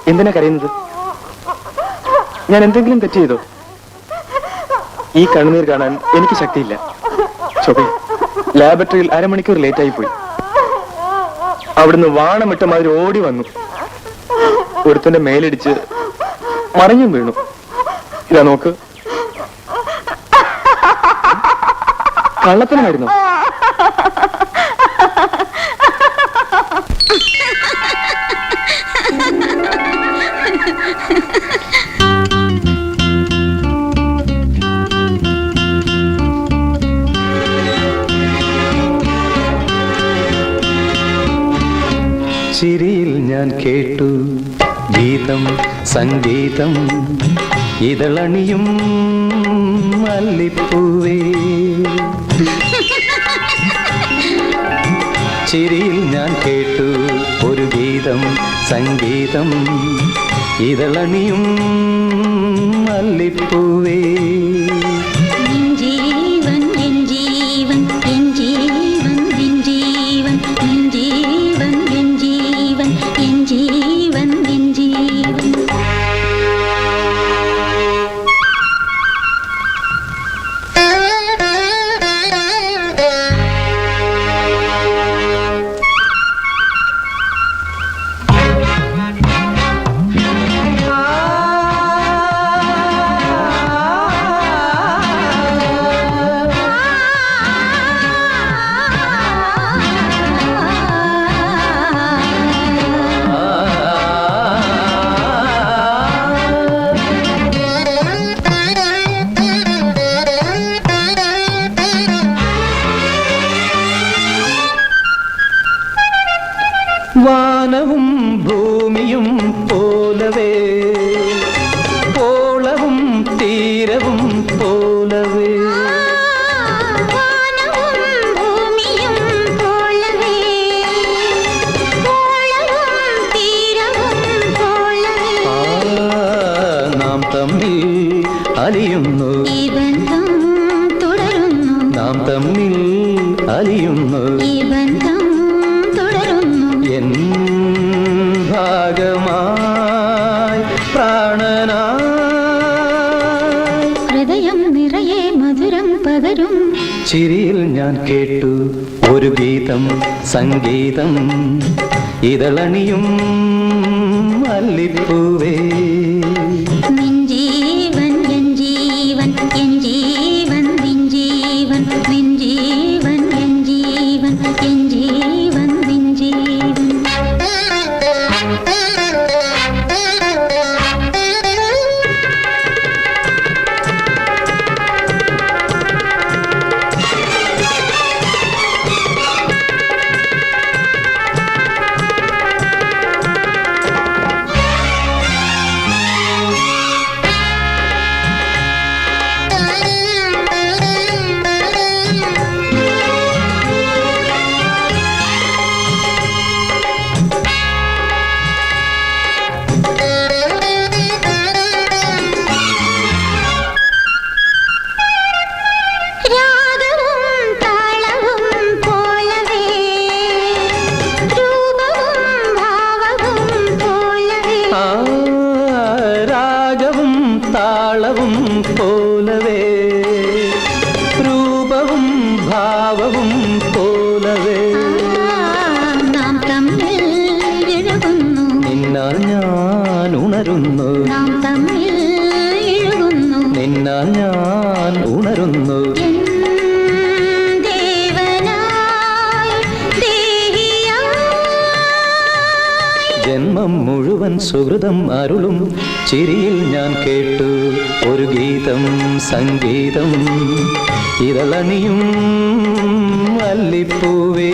എന്തിനാ കരയുന്നത്? ഞാൻ എന്തെങ്കിലും തെറ്റ് ചെയ്തോ? ഈ കണ്ണുനീർ കാണാൻ എനിക്ക് ശക്തിയില്ല. ശോഭേ, ലാബറട്ടറിയിൽ അരമണിക്കൂർ ലേറ്റായി പോയി. അവിടുന്ന് വാണമിട്ട മാതിരി ഓടി വന്നു. ഒരുത്തന്റെ മേലിടിച്ച് മറിഞ്ഞും വീണു. ഇതാ നോക്ക്. കള്ളത്തനമായിരുന്നു. ചിരിയിൽ ഞാൻ കേട്ടു ഗീതം സംഗീതം ഇതളണിയും മല്ലിപ്പൂവേ. ചിരിയിൽ ഞാൻ കേട്ടു ഒരു ഗീതം സംഗീതം ഇതളണിയും മല്ലിപ്പൂവേ. വാനവും ഭൂമിയും പോലവേ, പോളവും തീരവും പോലവേ. നാം തമ്മിൽ അലിയുന്നു, നാം തമ്മിൽ അലിയുന്നു. എൻ ഭാഗമായി പ്രാണനായി ഹൃദയം നിറയെ മധുരം പകരും. ചിരിയിൽ ഞാൻ കേട്ടു ഒരു ഗീതം സംഗീതം ഇതളണിയും മല്ലിപ്പൂവേ. നിൻ ജീവൻ എൻ ജീവൻ, എൻ ജീവൻ നിൻ ജീവൻ, നിൻ ജീവൻ എൻ ജീവൻ, എൻ ജീവൻ നിൻ ജീവൻ. രാഗവും താളവും പോലവേ, രൂപവും ഭാവവും പോലവേ. നാം തമ്മിൽ ഇഴുകുന്നു, നിന്നാൽ ഞാൻ ഉണരുന്നു. നാം തമ്മിൽ ഇഴുകുന്നു, നിന്നാൽ ഞാൻ ഉണരുന്നു. ജന്മം മുഴുവൻ സുഹൃതം അരുളും ചിരിയിൽ ഞാൻ കേട്ടു ഒരു ഗീതം സംഗീതം ഇതളണിയും മല്ലിപ്പൂവേ.